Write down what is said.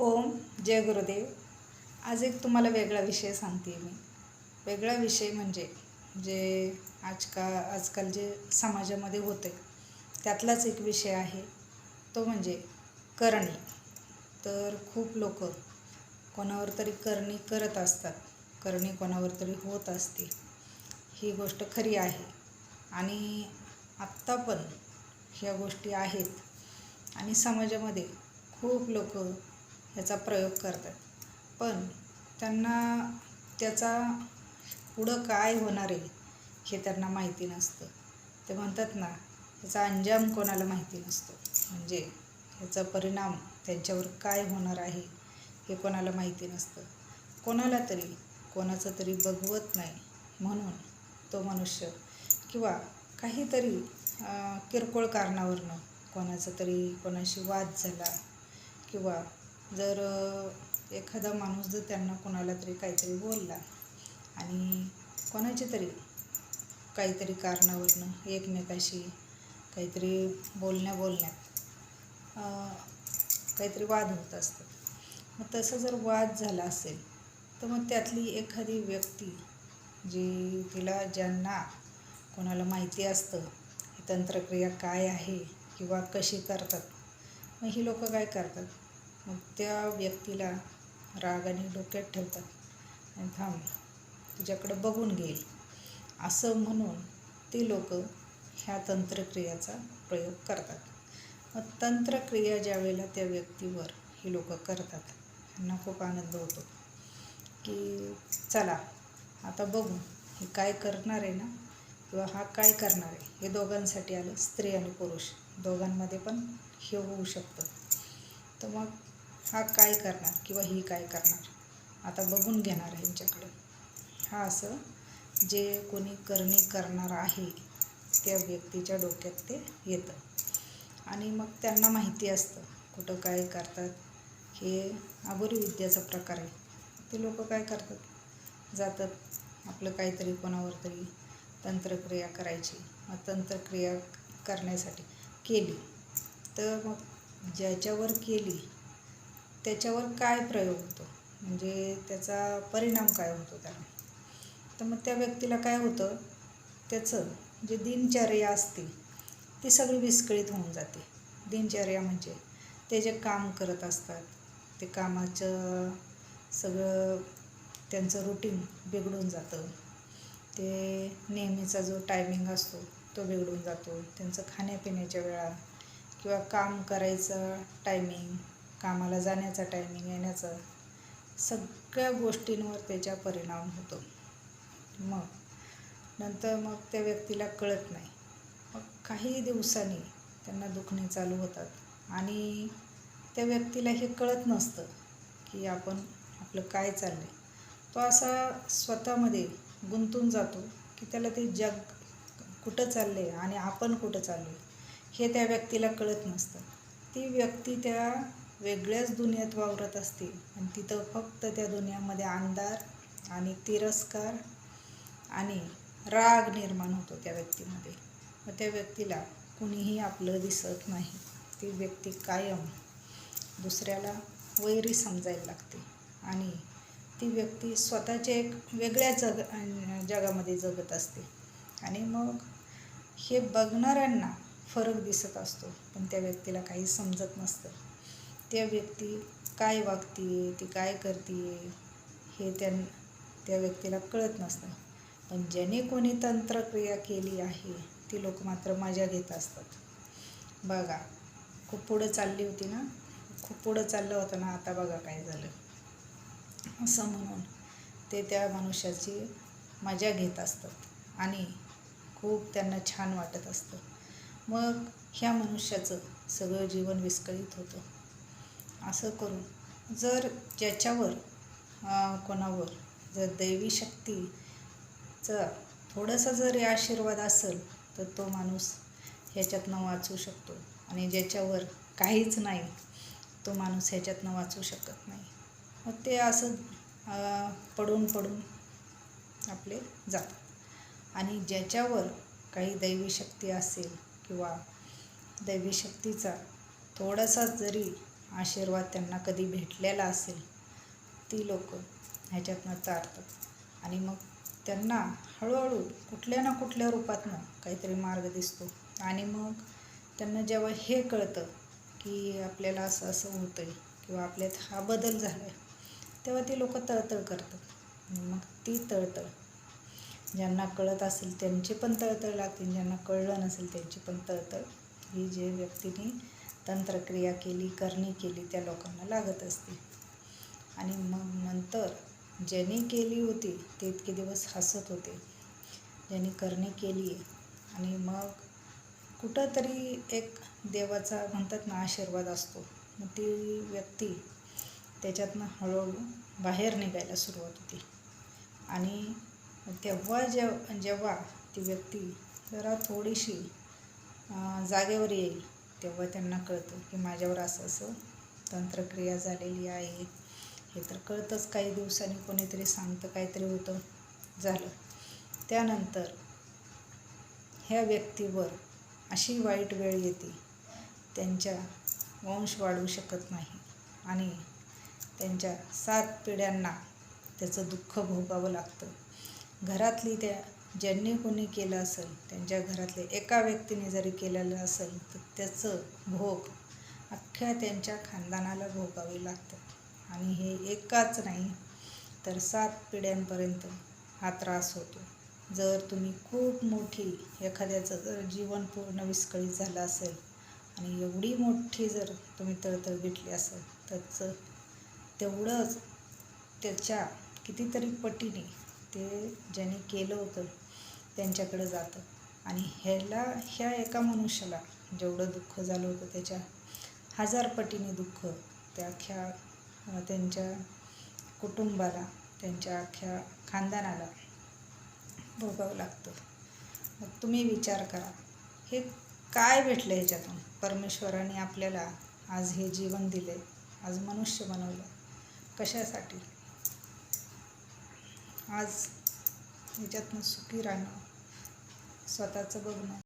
ओम जय गुरुदेव. आज एक तुम्हाला वेगळा विषय सांगते मी. वेगळा विषय म्हणजे जे आजकाल जे समाजामध्ये होते त्यातलाच एक विषय आहे. तो म्हणजे करणी. तर खूप लोक कोणावर तरी करणी करत असतात, करणी कोणावर तरी होत असते. ही गोष्ट खरी आहे आणि आत्ता पण ह्या गोष्टी आहेत आणि समाजामध्ये खूप लोक ह्याचा प्रयोग करतात. पण त्यांना त्याचा पुढं काय होणार आहे हे त्यांना माहिती नसतं. ते म्हणतात ना, ह्याचा अंजाम कोणाला माहिती नसतो. म्हणजे ह्याचा परिणाम त्यांच्यावर काय होणार आहे हे कोणाला माहिती नसतं. कोणाचं तरी बघवत नाही म्हणून तो मनुष्य किंवा काहीतरी किरकोळ कारणावरनं कोणाशी वाद झाला किंवा जर एखादा माणूस जर त्यांना कोणाला तरी काहीतरी बोलला आणि कोणाची तरी काहीतरी कारणावरनं एकमेकाशी काहीतरी बोलण्यात काहीतरी वाद होत असतात. मग तसं जर वाद झाला असेल तर मग त्यातली एखादी व्यक्ती ज्यांना कोणाला माहिती असतं ही तंत्रक्रिया काय आहे किंवा कशी करतात, मग ही लोक काय करतात, मग त्या व्यक्तीला रागाने डोक्यात ठेवतात आणि थांब तुझ्याकडं बघून घेईल असं म्हणून ती लोक ह्या तंत्रक्रियाचा प्रयोग करतात. मग तंत्रक्रिया ज्या वेळेला त्या व्यक्तीवर ही लोक करतात त्यांना खूप आनंद होतो की चला आता बघू हे काय करणार आहे ना, किंवा हा काय करणार आहे. हे दोघांसाठी आलं, स्त्री आणि पुरुष दोघांमध्ये पण हे होऊ शकतं. तर मग हा काय करणार किंवा ही काय करणार आता बघून घेणार आहे यांच्याकडं. हा असं जे कोणी करणी करणार आहे त्या व्यक्तीच्या डोक्यात ते येतं आणि मग त्यांना माहिती असतं कुठं काय करतात. हे अघोरी विद्याचा प्रकार आहे. ते लोक काय करतात, जातात आपलं काहीतरी कोणावर तरी तंत्रक्रिया करायची. मग तंत्रक्रिया करण्यासाठी केली तर मग ज्याच्यावर केली त्याच्यावर काय प्रयोग होतो, म्हणजे त्याचा परिणाम काय होतो त्याला. तर मग त्या व्यक्तीला काय होतं, त्याचं जे दिनचर्या असते ती सगळी विस्कळीत होऊन जाते. दिनचर्या म्हणजे ते जे काम करत असतात ते कामाचं सगळं त्यांचं रुटीन बिघडून जातं. ते नेहमीचा जो टायमिंग असतो तो बिघडून जातो. त्यांचं खाण्यापिण्याच्या वेळा किंवा काम करायचं टायमिंग, कामाला जाण्याचा टायमिंग, येण्याचा, सगळ्या गोष्टींवर त्याचा परिणाम होतो. मग त्या व्यक्तीला कळत नाही. मग काही दिवसांनी त्यांना दुखणे चालू होतात आणि त्या व्यक्तीला हे कळत नसतं की आपलं काय चाललं आहे. तो असा स्वतःमध्ये गुंतून जातो की त्याला ते जग कुठं चाललं आहे आणि आपण कुठं चाललो आहे हे त्या व्यक्तीला कळत नसतं. ती व्यक्ती त्या वेगळ्याच दुनियेत वावरत असते आणि तिथं फक्त त्या दुनियामध्ये अंधार आणि तिरस्कार आणि राग निर्माण होतो त्या व्यक्तीमध्ये. मग त्या व्यक्तीला कुणीही आपलं दिसत नाही. ती व्यक्ती कायम दुसऱ्याला वैरी समजायला लागते आणि ती व्यक्ती स्वतःच्या एक वेगळ्या जगामध्ये जगत असते. आणि मग हे बघणाऱ्यांना फरक दिसत असतो पण त्या व्यक्तीला काही समजत नसतं. त्या व्यक्ती काय वागते, ती काय करते हे त्या व्यक्तीला कळत नसतं. पण ज्याने कोणी तंत्रक्रिया केली आहे ती लोक मात्र मजा घेत असतात. बघा खूप पुढं चालली होती ना, खूप पुढं चाललं होतं ना, आता बघा काय झालं असं म्हणून ते त्या मनुष्याची मजा घेत असतात आणि खूप त्यांना छान वाटत असतं. मग ह्या मनुष्याचं सगळं जीवन विस्कळीत होतं. असं करून जर ज्याच्यावर कोणावर जर दैवी शक्तीचा थोडासा जरी आशीर्वाद असेल तर तो माणूस ह्याच्यातनं वाचू शकतो आणि ज्याच्यावर काहीच नाही तो माणूस ह्याच्यातनं वाचू शकत नाही. मग ते असं पडून आपले जातात. आणि ज्याच्यावर काही दैवी शक्ती असेल किंवा दैवी शक्तीचा थोडासा जरी आशीर्वाद त्यांना कधी भेटलेला असेल ती लोक ह्याच्यातनं तारतात आणि मग त्यांना हळूहळू कुठल्या ना कुठल्या रूपातनं काहीतरी मार्ग दिसतो आणि मग त्यांना जेव्हा हे कळतं की आपल्याला असं असं होतं आहे किंवा आपल्यात हा बदल झाला आहे तेव्हा ती लोक तळतळ करतात. मग ती तळतळ ज्यांना कळत असेल त्यांची पण तळतळ लागते, ज्यांना कळलं नसेल त्यांची पण तळतळ ही जे व्यक्तीने तंत्रक्रिया केली, करणी केली त्या लोकांना लागत असते. आणि मग नंतर ज्यांनी केली होती ते इतके दिवस हसत होते, ज्यांनी करणी केली आणि मग कुठंतरी एक देवाचा म्हणतात ना आशीर्वाद असतो, मग ती व्यक्ती त्याच्यातनं हळूहळू बाहेर निघायला सुरुवात होती. आणि तेव्हा जेव्हा ती व्यक्ती जरा थोडीशी जागेवर येईल तेव्हा त्यांना कळतं की माझ्यावर असं असं तंत्रक्रिया झालेली आहे. हे तर कळतंच, काही दिवसांनी कोणीतरी सांगतं काहीतरी होतं, झालं. त्यानंतर ह्या व्यक्तीवर अशी वाईट वेळ येते, त्यांच्या वंश वाढू शकत नाही आणि त्यांच्या 7 पिढ्यांना त्याचं दुःख भोगावं लागतं. घरातली ज्यांनी कोणी केलं असेल त्यांच्या घरातले एका व्यक्तीने जरी केलेलं असेल तर त्याचं भोग अख्ख्या त्यांच्या खानदानाला भोगावे लागतात आणि हे एकाच नाही तर 7 पिढ्यांपर्यंत हा त्रास होतो. जर तुम्ही खूप मोठी एखाद्याचं जर जीवन पूर्ण विस्कळीत झालं असेल आणि एवढी मोठी जर तुम्ही तळतळ घेतली असेल तर तेवढंच त्याच्या कितीतरी पटीने ते ज्यांनी केलं होतं त्यांच्याकडे जातं आणि ह्या एका मनुष्याला जेवढं दुःख झालं होतं त्याच्या 1000 पटीने दुःख त्या अख्ख्या त्यांच्या कुटुंबाला, त्यांच्या अख्ख्या खानदानाला भोगावं लागतं. मग तुम्ही विचार करा, हे काय भेटलं ह्याच्यातून? परमेश्वराने आपल्याला आज हे जीवन दिले, आज मनुष्य बनवलं, कशासाठी? आज ह्याच्यातनं सुखी राहणं, स्वतःचं बघणं.